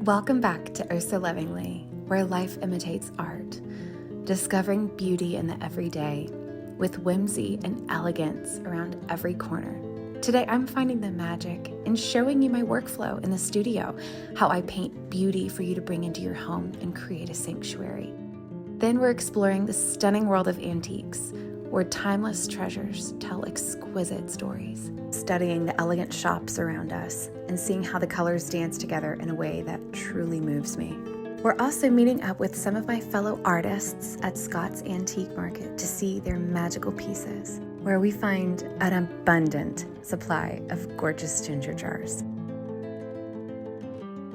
Welcome back to �0 So Lovingly, where life imitates art, discovering beauty in the everyday with whimsy and elegance around every corner. Today, I'm finding the magic in showing you my workflow in the studio, how I paint beauty for you to bring into your home and create a sanctuary. Then we're exploring the stunning world of antiques, where timeless treasures tell exquisite stories, studying the elegant shops around us and seeing how the colors dance together in a way that truly moves me. We're also meeting up with some of my fellow artists at Scott's Antique Market to see their magical pieces, where we find an abundant supply of gorgeous ginger jars.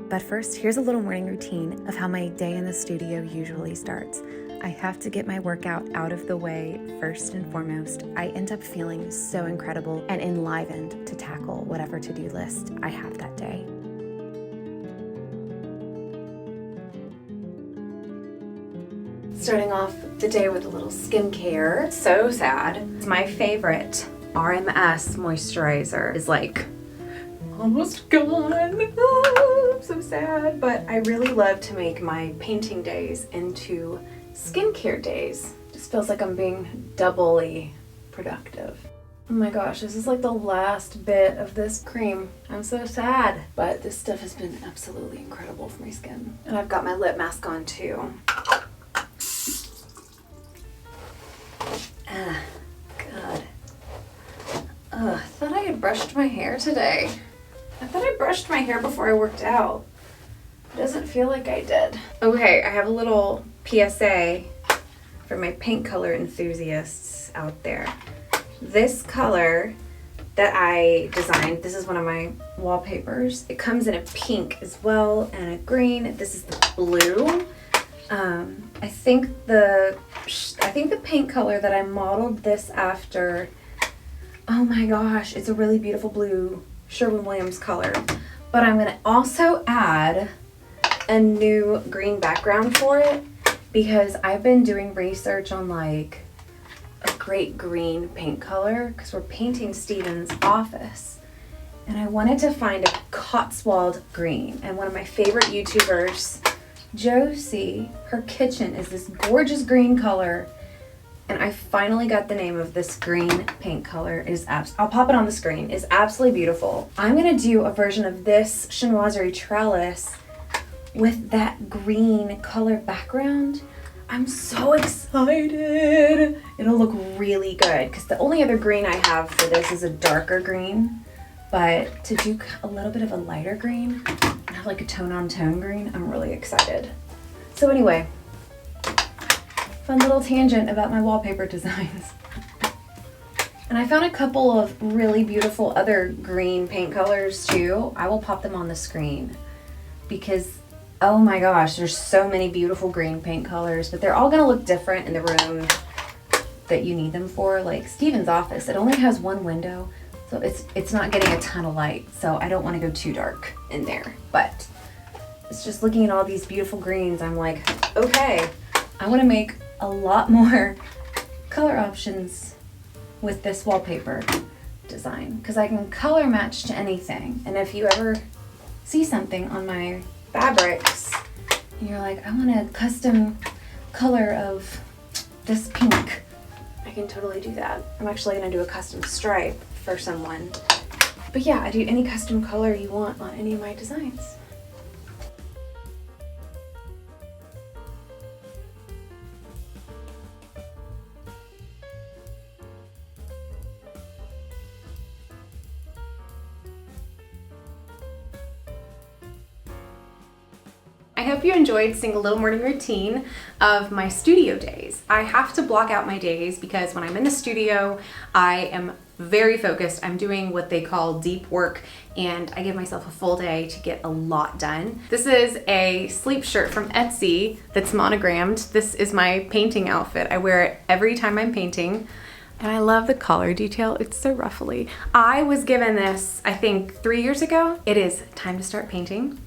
But first, here's a little morning routine of how my day in the studio usually starts. I have to get my workout out of the way first and foremost. I end up feeling so incredible and enlivened to tackle whatever to-do list I have that day. Starting off the day with a little skincare. So sad. It's my favorite RMS moisturizer is like almost gone. I'm so sad, but I really love to make my painting days into skincare days. Just feels like I'm being doubly productive. Oh my gosh, this is like the last bit of this cream. I'm so sad, but this stuff has been absolutely incredible for my skin. And I've got my lip mask on too. God. I thought I had brushed my hair today. I thought I brushed my hair before I worked out. It doesn't feel like I did. Okay, I have a little PSA for my paint color enthusiasts out there. This color that I designed, this is one of my wallpapers. It comes in a pink as well and a green. This is the blue. I think the paint color that I modeled this after, oh my gosh, it's a really beautiful blue Sherwin-Williams color. But I'm gonna also add a new green background for it because I've been doing research on like a great green paint color because we're painting Steven's office. And I wanted to find a Cotswold green. And one of my favorite YouTubers, Josie, her kitchen is this gorgeous green color. And I finally got the name of this green paint color. I'll pop it on the screen. It's absolutely beautiful. I'm gonna do a version of this Chinoiserie trellis with that green color background. I'm so excited. It'll look really good because the only other green I have for this is a darker green. But to do a little bit of a lighter green and have like a tone-on-tone green, I'm really excited. So anyway, fun little tangent about my wallpaper designs. And I found a couple of really beautiful other green paint colors too. I will pop them on the screen because, oh my gosh, there's so many beautiful green paint colors, but they're all gonna look different in the room that you need them for. Like Steven's office, it only has one window, so it's not getting a ton of light, so I don't wanna go too dark in there. But it's just looking at all these beautiful greens, I'm like, okay, I wanna make a lot more color options with this wallpaper design because I can color match to anything. And if you ever see something on my fabrics and you're like, I want a custom color of this pink, I can totally do that. I'm actually gonna do a custom stripe for someone. But yeah, I do any custom color you want on any of my designs. I hope you enjoyed seeing a little morning routine of my studio days. I have to block out my days because when I'm in the studio, I am very focused. I'm doing what they call deep work and I give myself a full day to get a lot done. This is a sleep shirt from Etsy that's monogrammed. This is my painting outfit. I wear it every time I'm painting. And I love the collar detail. It's so ruffly. I was given this, I think 3 years ago. It is time to start painting.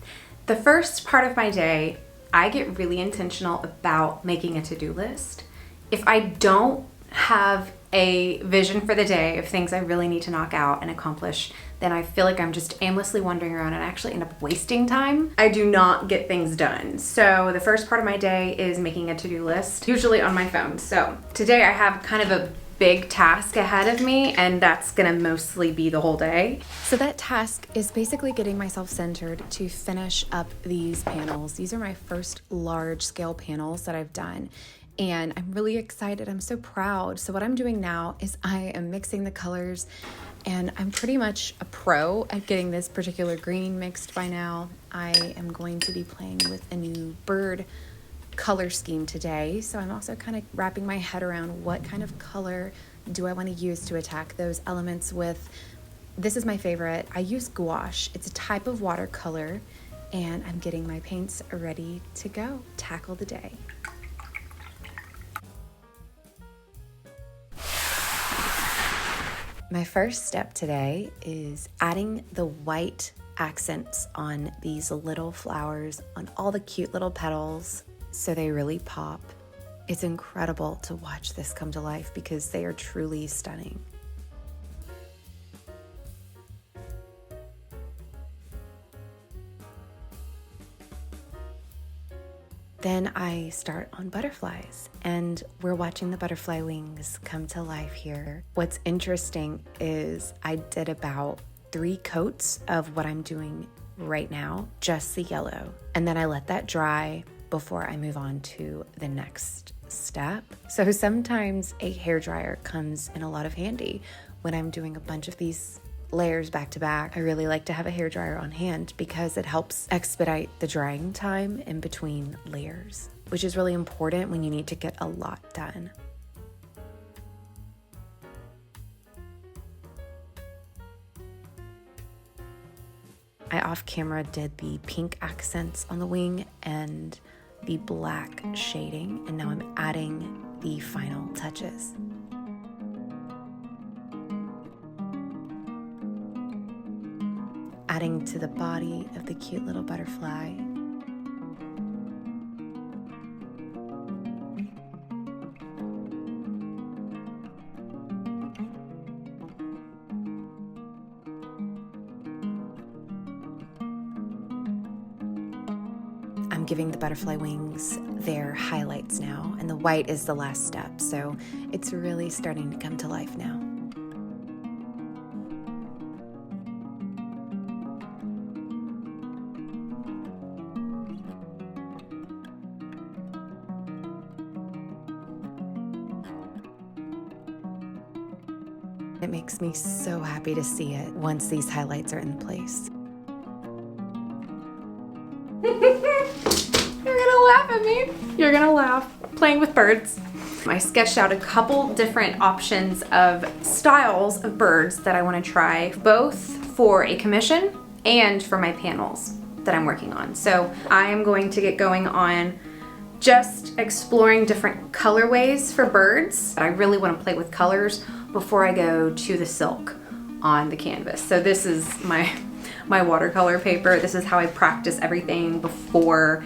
The first part of my day, I get really intentional about making a to-do list. If I don't have a vision for the day of things I really need to knock out and accomplish, then I feel like I'm just aimlessly wandering around and I actually end up wasting time. I do not get things done. So the first part of my day is making a to-do list, usually on my phone. So today I have kind of a big task ahead of me, and that's gonna mostly be the whole day. So that task is basically getting myself centered to finish up these panels. These are my first large scale panels that I've done, and I'm really excited. I'm so proud. So what I'm doing now is I am mixing the colors, and I'm pretty much a pro at getting this particular green mixed by now. I am going to be playing with a new bird color scheme today. So I'm also kind of wrapping my head around what kind of color do I want to use to attack those elements with. This is my favorite. I use gouache. It's a type of watercolor, and I'm getting my paints ready to go tackle the day. My first step today is adding the white accents on these little flowers, on all the cute little petals, so they really pop. It's incredible to watch this come to life because they are truly stunning. Then I start on butterflies, and we're watching the butterfly wings come to life here. What's interesting is I did about 3 coats of what I'm doing right now, just the yellow, and then I let that dry before I move on to the next step. So sometimes a hairdryer comes in a lot of handy when I'm doing a bunch of these layers back to back. I really like to have a hairdryer on hand because it helps expedite the drying time in between layers, which is really important when you need to get a lot done. I off camera did the pink accents on the wing and the black shading, and now I'm adding the final touches. Adding to the body of the cute little butterfly. I'm giving the butterfly wings their highlights now, and the white is the last step, so it's really starting to come to life now. It makes me so happy to see it once these highlights are in place. You're gonna laugh at me. You're gonna laugh. Playing with birds. I sketched out a couple different options of styles of birds that I want to try, both for a commission and for my panels that I'm working on. So I am going to get going on just exploring different colorways for birds. I really want to play with colors before I go to the silk on the canvas. So this is my watercolor paper. This is how I practice everything before.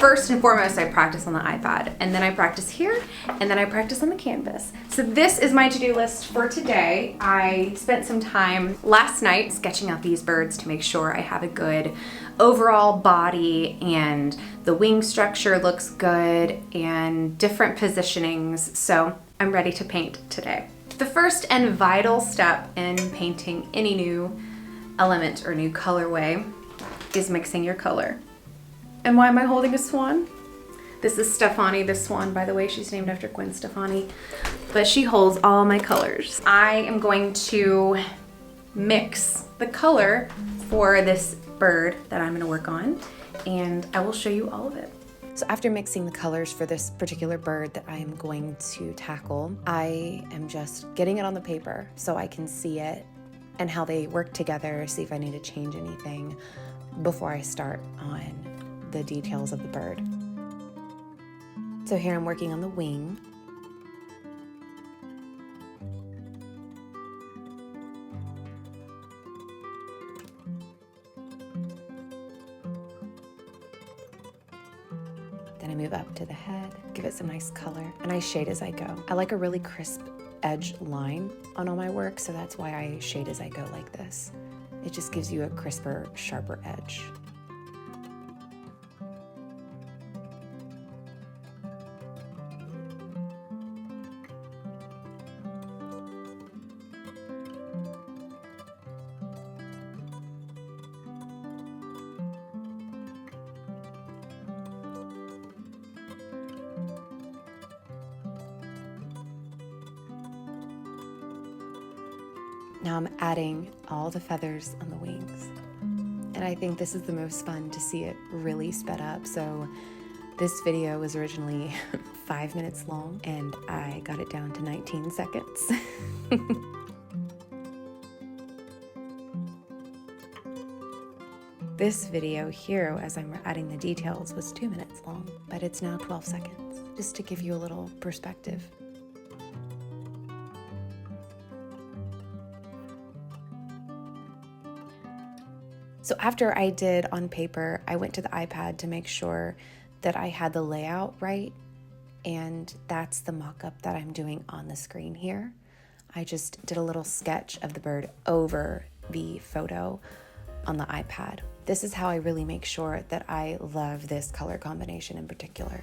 First and foremost, I practice on the iPad, and then I practice here, and then I practice on the canvas. So this is my to-do list for today. I spent some time last night sketching out these birds to make sure I have a good overall body and the wing structure looks good and different positionings. So I'm ready to paint today. The first and vital step in painting any new element or new colorway is mixing your color. And why am I holding a swan? This is Stefani, the swan, by the way. She's named after Gwen Stefani, but she holds all my colors. I am going to mix the color for this bird that I'm gonna work on, and I will show you all of it. So after mixing the colors for this particular bird that I am going to tackle, I am just getting it on the paper so I can see it and how they work together, see if I need to change anything before I start on the details of the bird. So here I'm working on the wing. Then I move up to the head, give it some nice color, and I shade as I go. I like a really crisp edge line on all my work, so that's why I shade as I go like this. It just gives you a crisper, sharper edge. Now I'm adding all the feathers on the wings. And I think this is the most fun to see it really sped up. So this video was originally 5 minutes long and I got it down to 19 seconds. This video here, as I'm adding the details, was 2 minutes long, but it's now 12 seconds, just to give you a little perspective. So after I did on paper, I went to the iPad to make sure that I had the layout right. And that's the mock-up that I'm doing on the screen here. I just did a little sketch of the bird over the photo on the iPad. This is how I really make sure that I love this color combination in particular.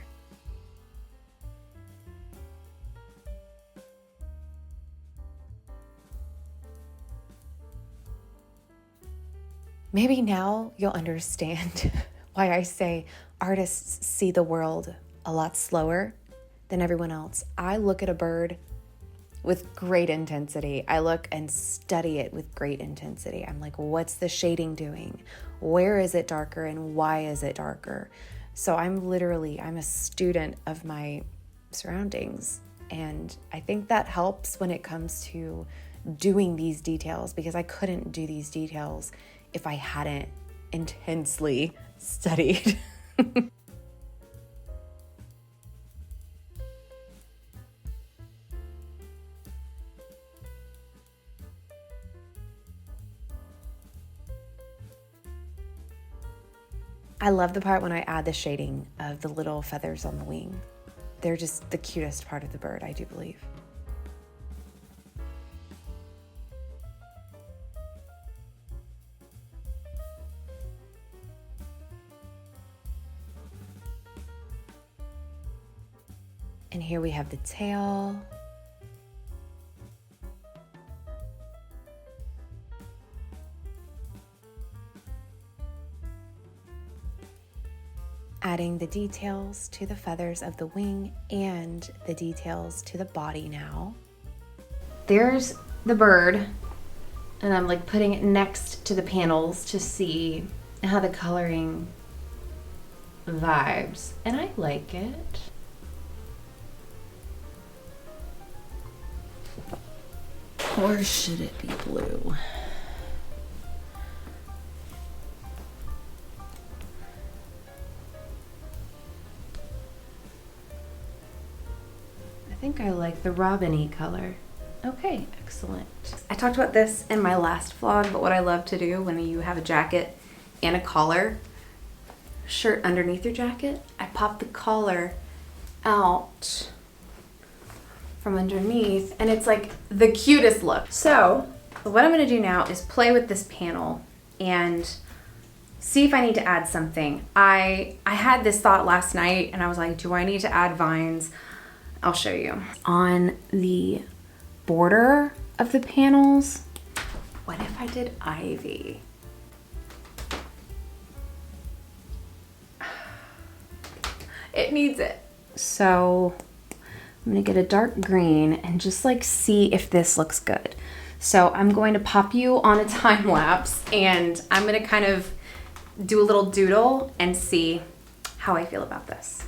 Maybe now you'll understand why I say artists see the world a lot slower than everyone else. I look at a bird with great intensity. I look and study it with great intensity. I'm like, what's the shading doing? Where is it darker and why is it darker? So I'm a student of my surroundings. And I think that helps when it comes to doing these details, because I couldn't do these details if I hadn't intensely studied. I love the part when I add the shading of the little feathers on the wing. They're just the cutest part of the bird, I do believe. And here we have the tail. Adding the details to the feathers of the wing and the details to the body now. There's the bird, and I'm like putting it next to the panels to see how the coloring vibes, and I like it. Or should it be blue? I think I like the robin-y color. Okay, excellent. I talked about this in my last vlog, but what I love to do when you have a jacket and a collar, shirt underneath your jacket, I pop the collar out from underneath, and it's like the cutest look. So what I'm gonna do now is play with this panel and see if I need to add something. I had this thought last night and I was like, do I need to add vines? I'll show you. On the border of the panels, what if I did ivy? It needs it. So I'm gonna get a dark green and just like see if this looks good. So I'm going to pop you on a time lapse and I'm gonna kind of do a little doodle and see how I feel about this.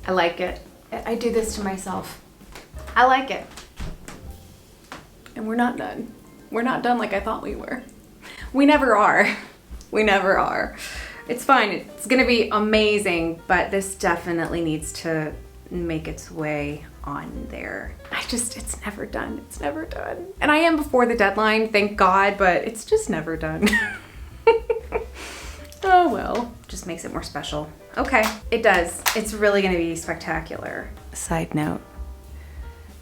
I like it. I do this to myself. I like it. And we're not done. We're not done like I thought we were. We never are. We never are. It's fine. It's gonna be amazing, but this definitely needs to make its way on there. It's never done. It's never done. And I am before the deadline, thank God, but it's just never done. Oh well, just makes it more special. Okay, it does. It's really gonna be spectacular. Side note,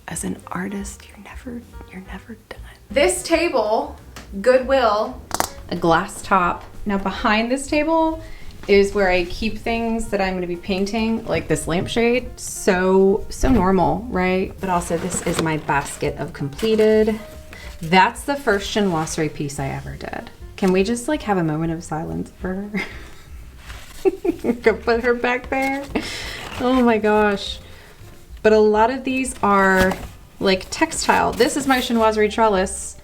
as an artist, you're never done. This table, Goodwill, a glass top. Now behind this table is where I keep things that I'm gonna be painting, like this lampshade. So normal, right? But also this is my basket of completed. That's the first chinoiserie piece I ever did. Can we just like have a moment of silence for her? Go put her back there. Oh my gosh. But a lot of these are like textile. This is my chinoiserie trellis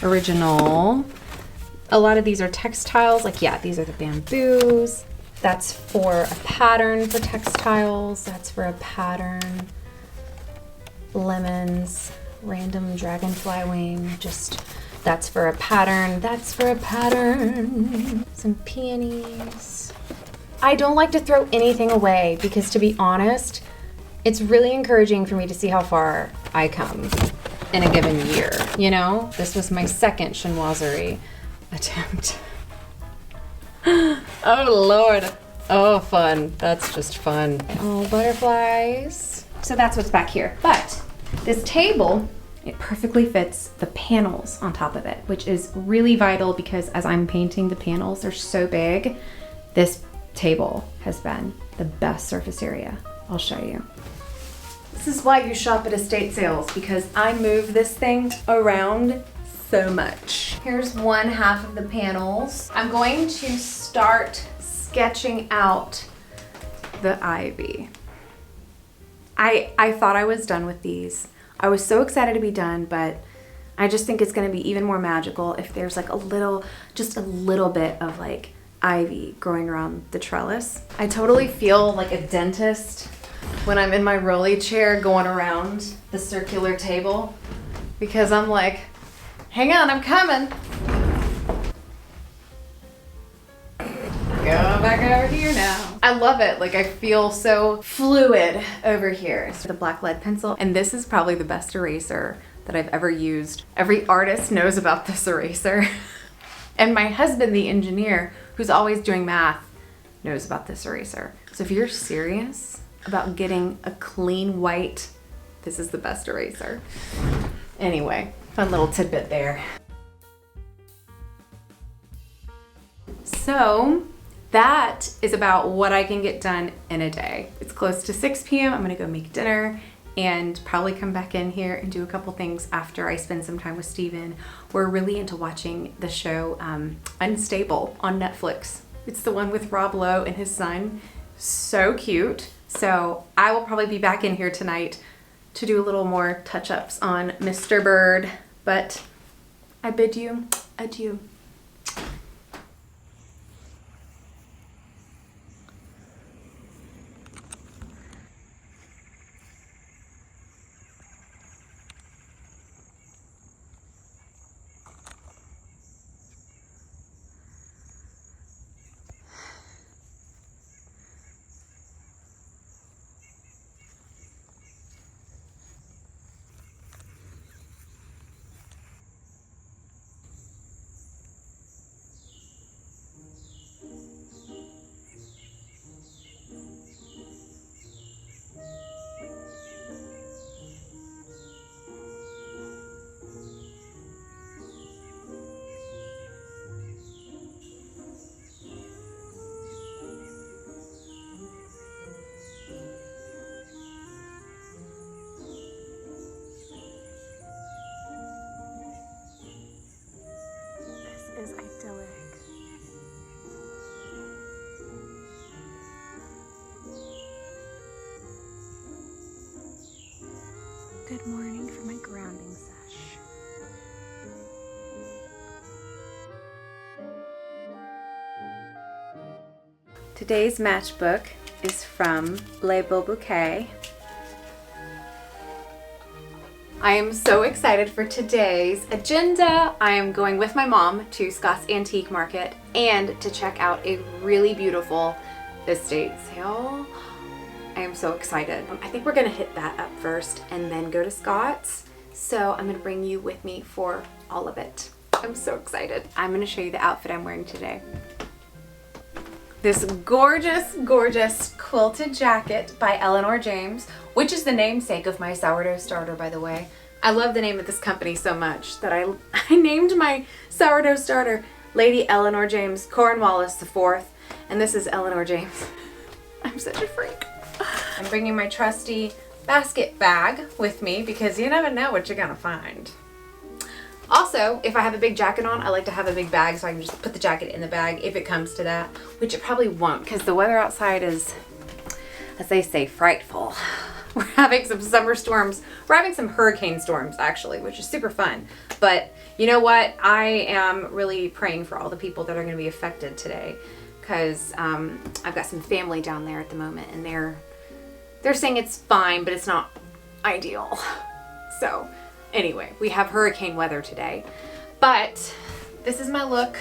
original. A lot of these are textiles. Like, yeah, these are the bamboos. That's for a pattern for textiles. That's for a pattern. Lemons, random dragonfly wing, that's for a pattern. That's for a pattern. Some peonies. I don't like to throw anything away because, to be honest, it's really encouraging for me to see how far I come in a given year, you know? This was my second chinoiserie attempt. Oh Lord. Oh, fun. That's just fun. Oh, butterflies. So that's what's back here. But this table, it perfectly fits the panels on top of it, which is really vital because as I'm painting the panels, they're so big. This table has been the best surface area. I'll show you. This is why you shop at estate sales, because I move this thing around so much. Here's one half of the panels. I'm going to start sketching out the ivy. I thought I was done with these. I was so excited to be done, but I just think it's gonna be even more magical if there's like just a little bit of like ivy growing around the trellis. I totally feel like a dentist when I'm in my rolly chair going around the circular table, because I'm like, hang on, I'm coming. Going back over here now. I love it. Like, I feel so fluid over here. So the black lead pencil, and this is probably the best eraser that I've ever used. Every artist knows about this eraser. And my husband, the engineer, who's always doing math, knows about this eraser. So if you're serious about getting a clean white, this is the best eraser. Anyway, fun little tidbit there. So that is about what I can get done in a day. It's close to 6 p.m. I'm gonna go make dinner and probably come back in here and do a couple things after I spend some time with Steven. We're really into watching the show Unstable on Netflix. It's the one with Rob Lowe and his son. So cute. So I will probably be back in here tonight to do a little more touch-ups on Mr. Bird, but I bid you adieu. Is idyllic. Good morning for my grounding sesh. Today's matchbook is from Les Beaux Bouquets. I am so excited for today's agenda. I am going with my mom to Scott's Antique Market and to check out a really beautiful estate sale. I am so excited. I think we're gonna hit that up first and then go to Scott's. So I'm gonna bring you with me for all of it. I'm so excited. I'm gonna show you the outfit I'm wearing today. This gorgeous, gorgeous quilted jacket by Eleanor James, which is the namesake of my sourdough starter, by the way. I love the name of this company so much that I named my sourdough starter Lady Eleanor James Cornwallis IV, and this is Eleanor James. I'm such a freak. I'm bringing my trusty basket bag with me because you never know what you're gonna find. Also, if I have a big jacket on, I like to have a big bag so I can just put the jacket in the bag if it comes to that, which it probably won't because the weather outside is, as they say, frightful. We're having some summer storms. We're having some hurricane storms, actually, which is super fun. But you know what? I am really praying for all the people that are going to be affected today because I've got some family down there at the moment, and they're saying it's fine, but it's not ideal. So anyway, we have hurricane weather today. But this is my look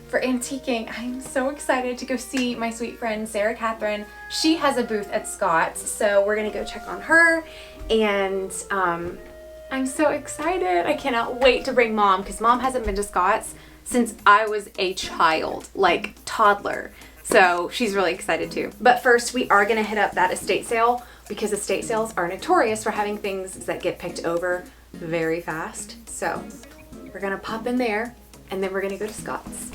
for antiquing. I'm so excited to go see my sweet friend Sarah Catherine. She has a booth at Scott's, so we're gonna go check on her, and I'm so excited. I cannot wait to bring Mom, because Mom hasn't been to Scott's since I was a child, like toddler. So she's really excited too. But first, we are gonna hit up that estate sale because estate sales are notorious for having things that get picked over very fast. So we're gonna pop in there and then we're gonna go to Scott's.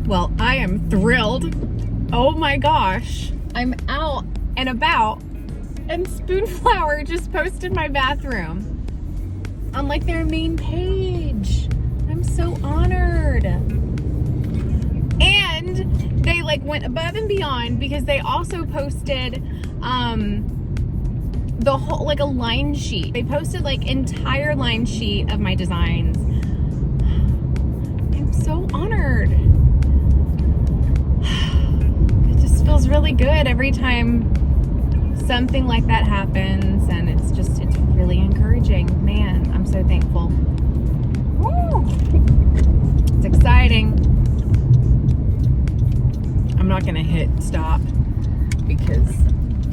Well, I am thrilled. Oh my gosh. I'm out and about, and Spoonflower just posted my bathroom on like their main page. I'm so honored. And they like went above and beyond because they also posted the whole, like a line sheet. They posted like entire line sheet of my designs. I'm so honored. Feels really good every time something like that happens, and it's really encouraging. Man, I'm so thankful. Woo! It's exciting. I'm not gonna hit stop because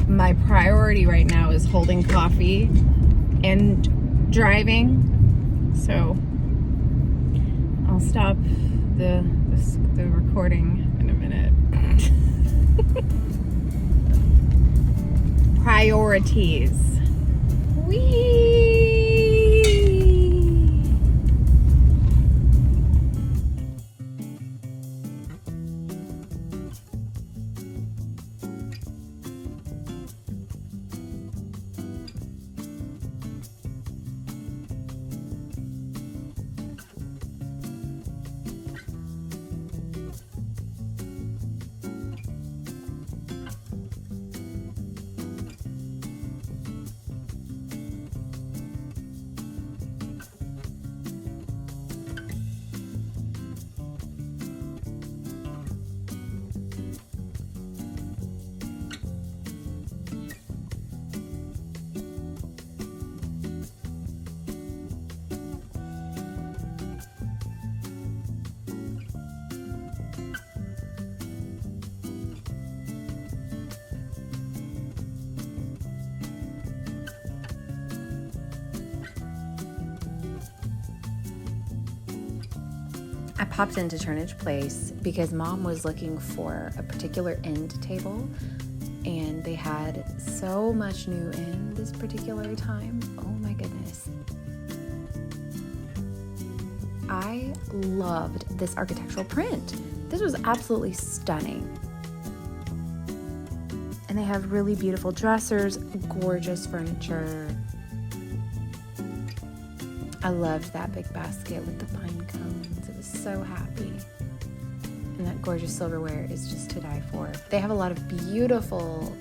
my priority right now is holding coffee and driving, so I'll stop the recording in a minute. Priorities. Whee! I popped into Turnage Place because Mom was looking for a particular end table, and they had so much new in this particular time. Oh my goodness. I loved this architectural print. This was absolutely stunning. And they have really beautiful dressers, gorgeous furniture. I loved that big basket with the pine cones. It was so happy. And that gorgeous silverware is just to die for. They have a lot of beautiful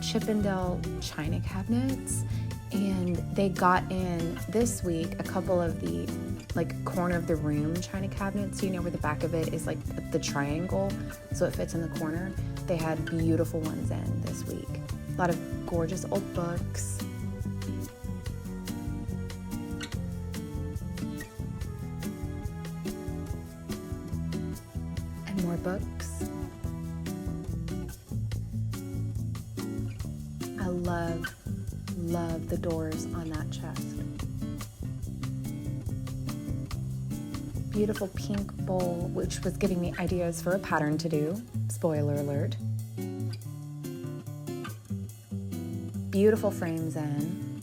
Chippendale china cabinets, and they got in this week a couple of the corner of the room china cabinets. You know where the back of it is like the triangle, so it fits in the corner. They had beautiful ones in this week. A lot of gorgeous old books. And more books. I love the doors on that chest. Beautiful pink bowl, which was giving me ideas for a pattern to do. Spoiler alert. Beautiful frames in.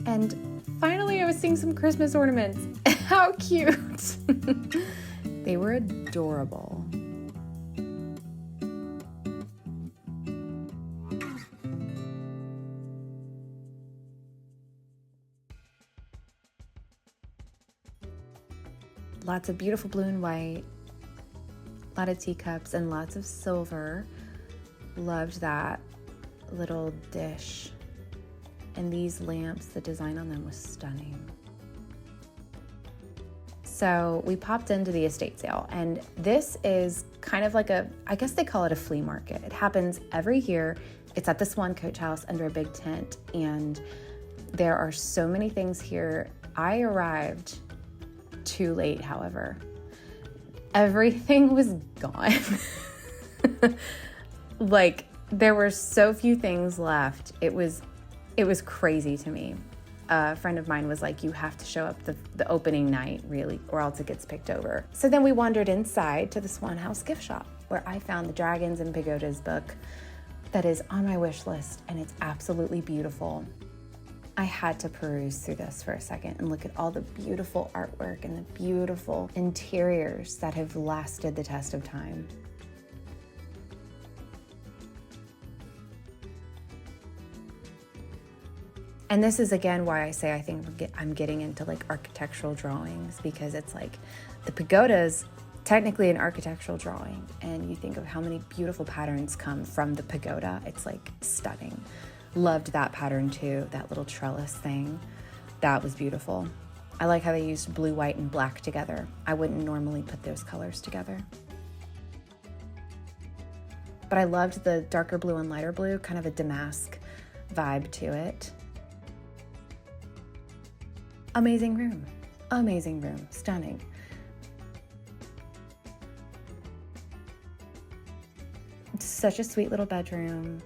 And finally, I was seeing some Christmas ornaments. How cute! They were adorable. Lots of beautiful blue and white, a lot of teacups and lots of silver. Loved that little dish. And these lamps, the design on them was stunning. So we popped into the estate sale, and this is kind of like I guess they call it a flea market. It happens every year. It's at the Swan Coach House under a big tent, and there are so many things here. I arrived too late, however. Everything was gone. There were so few things left. It was crazy to me. A friend of mine was like, you have to show up the opening night, really, or else it gets picked over. So then we wandered inside to the Swan House gift shop, where I found the Dragons and Pagodas book that is on my wish list, and it's absolutely beautiful. I had to peruse through this for a second and look at all the beautiful artwork and the beautiful interiors that have lasted the test of time. And this is again why I say I think I'm getting into architectural drawings, because it's the pagoda's technically an architectural drawing, and you think of how many beautiful patterns come from the pagoda. It's stunning. Loved that pattern too, that little trellis thing. That was beautiful. I like how they used blue, white, and black together. I wouldn't normally put those colors together. But I loved the darker blue and lighter blue, kind of a damask vibe to it. Amazing room. Amazing room. Stunning. Such a sweet little bedroom.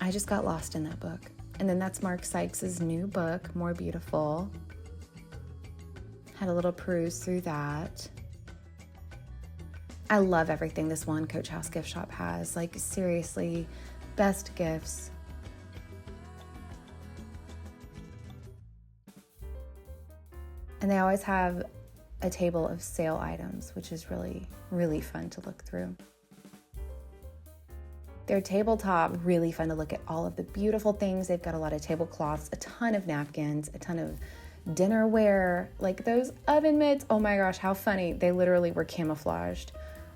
I just got lost in that book. And then that's Mark Sykes' new book, More Beautiful. Had a little peruse through that. I love everything this Swan Coach House gift shop has. Seriously, best gifts. And they always have a table of sale items, which is really, really fun to look through. Their tabletop, really fun to look at all of the beautiful things. They've got a lot of tablecloths, a ton of napkins, a ton of dinnerware, those oven mitts. Oh my gosh, how funny. They literally were camouflaged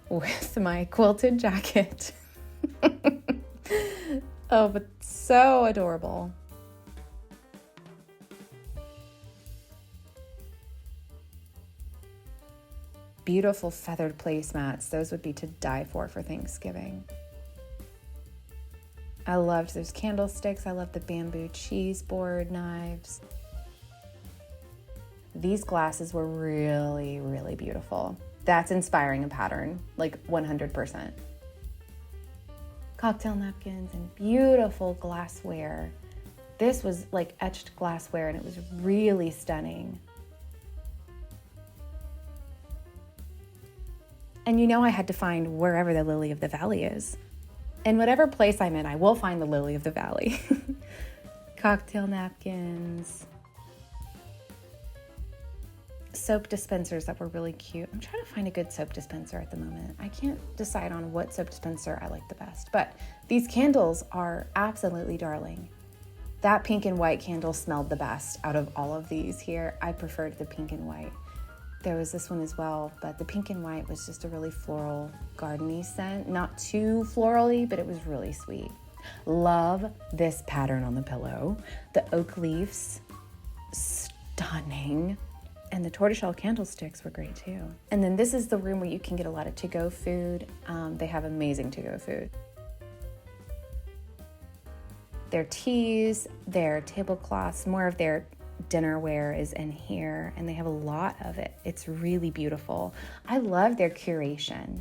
with my quilted jacket. Oh, but so adorable. Beautiful feathered placemats. Those would be to die for Thanksgiving. I loved those candlesticks. I loved the bamboo cheese board knives. These glasses were really, really beautiful. That's inspiring a pattern, 100%. cocktail napkins, and beautiful glassware. This was like etched glassware and it was really stunning. And you know I had to find wherever the lily of the valley is. In whatever place I'm in, I will find the lily of the valley. Cocktail napkins. Soap dispensers that were really cute. I'm trying to find a good soap dispenser at the moment. I can't decide on what soap dispenser I like the best, but these candles are absolutely darling. That pink and white candle smelled the best out of all of these here. I preferred the pink and white. There was this one as well, but the pink and white was just a really floral, gardeny scent. Not too florally, but it was really sweet. Love this pattern on the pillow. The oak leaves, stunning. And the tortoiseshell candlesticks were great too. And then this is the room where you can get a lot of to-go food. They have amazing to-go food. Their teas, their tablecloths, more of their dinnerware is in here, and they have a lot of it. It's really beautiful. I love their curation.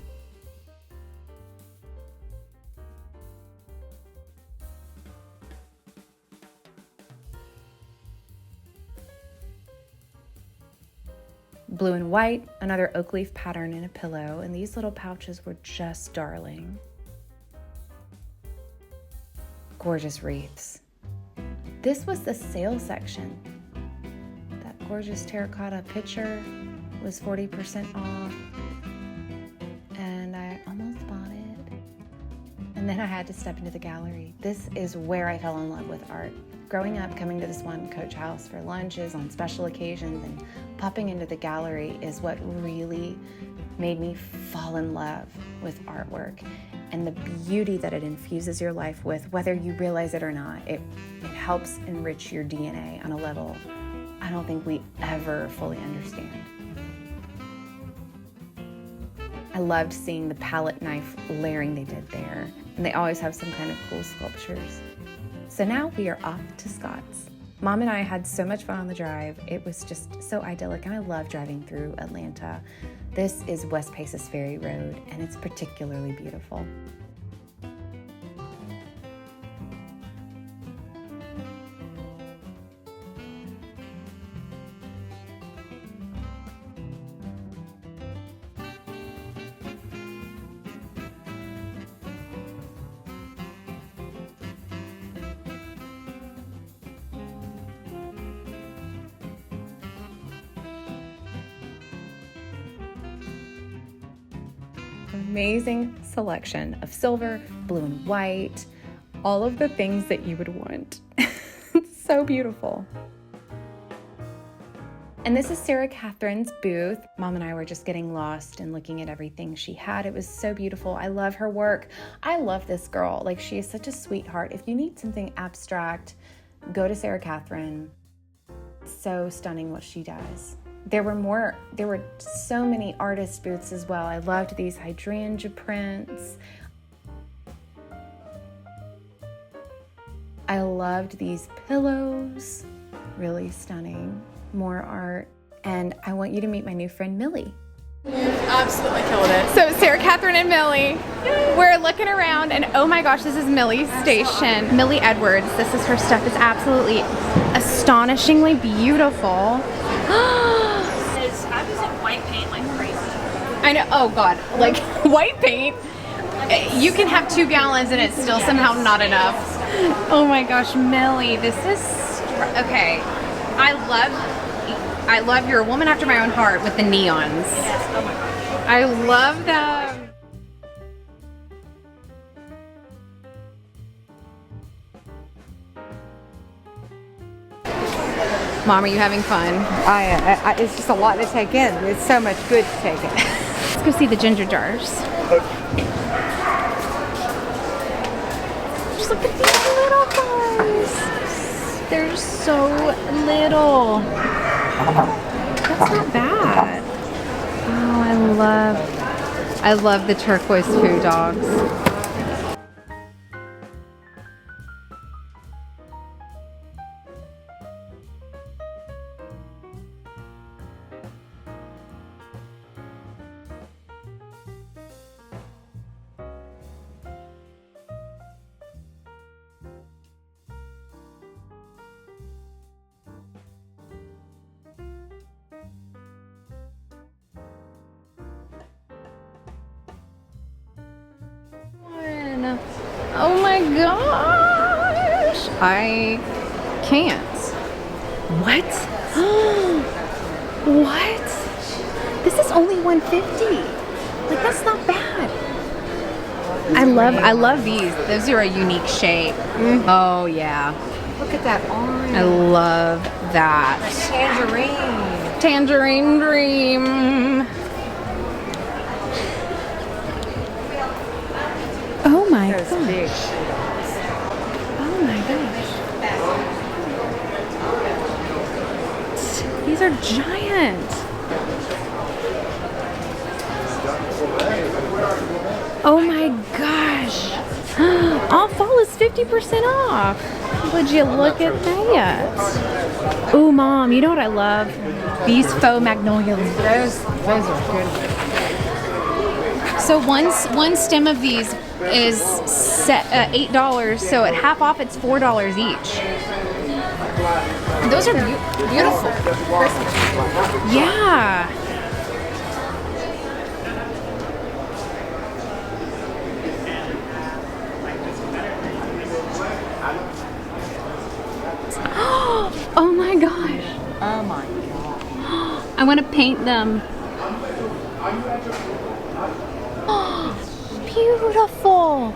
Blue and white, another oak leaf pattern in a pillow, and these little pouches were just darling. Gorgeous wreaths. This was the sale section. That gorgeous terracotta pitcher was 40% off, and I almost bought it. And then I had to step into the gallery. This is where I fell in love with art. Growing up, coming to this one Coach house for lunches on special occasions and popping into the gallery is what really made me fall in love with artwork and the beauty that it infuses your life with, whether you realize it or not. It helps enrich your DNA on a level I don't think we ever fully understand. I loved seeing the palette knife layering they did there, and they always have some kind of cool sculptures. So now we are off to Scott's. Mom and I had so much fun on the drive. It was just so idyllic, and I love driving through Atlanta. This is West Paces Ferry Road, and it's particularly beautiful. Amazing selection of silver, blue and white, all of the things that you would want. It's so beautiful. And this is Sarah Catherine's booth. Mom and I were just getting lost and looking at everything she had. It was so beautiful. I love her work. I love this girl. Like, she is such a sweetheart. If you need something abstract, go to Sarah Catherine. So stunning what she does. There were so many artist booths as well. I loved these hydrangea prints. I loved these pillows, really stunning. More art. And I want you to meet my new friend, Millie. Absolutely killed it. So Sarah Catherine and Millie, we're looking around, and oh my gosh, this is Millie's station. Millie Edwards, this is her stuff. It's absolutely astonishingly beautiful. I'm using white paint like crazy. I know, oh God, like white paint. You can have 2 gallons and it's still somehow not enough. Oh my gosh, Millie, this is, okay. I love you're a woman after my own heart with the neons. Yes, oh my gosh. I love them. Mom, are you having fun? It's just a lot to take in. It's so much good to take in. Let's go see the ginger jars. Just look at these little guys. They're so little. That's not bad. Oh, I love the turquoise food dogs. gosh. I can't. What? What? This is only $150. Like, that's not bad. I love these. Those are a unique shape. Oh yeah. Look at that orange. I love that. Tangerine. Tangerine dream. Oh my Those gosh. big. Oh my gosh. These are giant. Oh my gosh. All fall is 50% off. Would you look at that? Oh, Mom, you know what I love? These faux magnolias. Those are good. So one stem of these is $8, so at half off it's $4 each. Those are beautiful. Yeah. Oh my gosh. Oh my God. I want to paint them. Beautiful.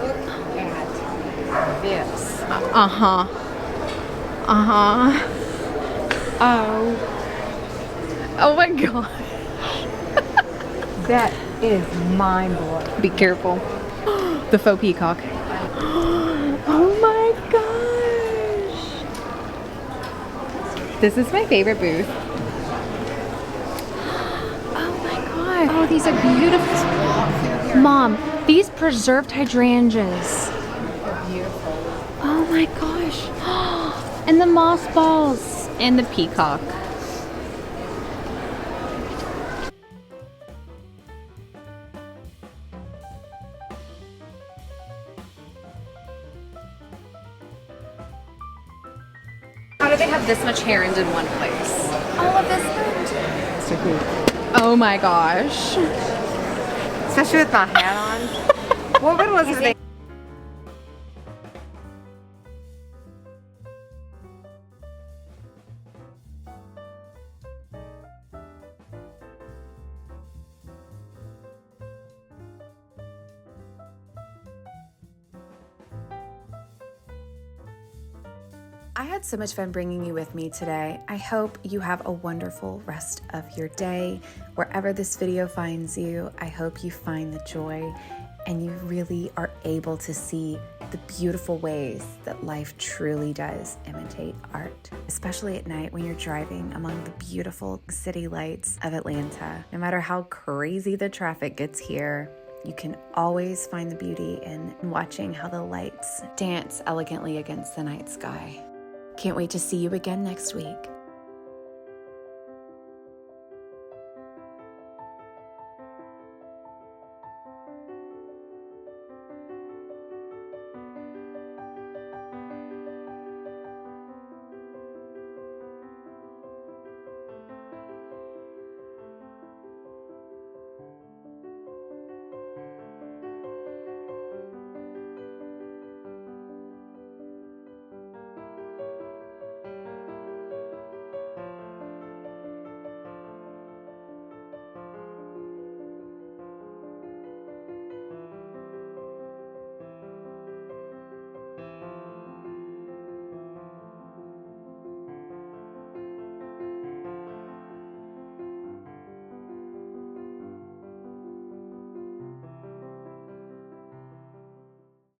Look at this. Uh-huh. Uh-huh. Oh. Oh my god. That is mind-blowing. Be careful. The faux peacock. Oh my gosh. This is my favorite booth. Oh my god. Oh, these are beautiful. Mom, these preserved hydrangeas. Beautiful. Oh my gosh. And the moss balls and the peacock. How do they have this much herons in one place? All of this. So cool. Oh my gosh. Especially with my hat on. What was it? I had so much fun bringing you with me today. I hope you have a wonderful rest of your day. Wherever this video finds you, I hope you find the joy and you really are able to see the beautiful ways that life truly does imitate art, especially at night when you're driving among the beautiful city lights of Atlanta. No matter how crazy the traffic gets here, you can always find the beauty in watching how the lights dance elegantly against the night sky. Can't wait to see you again next week.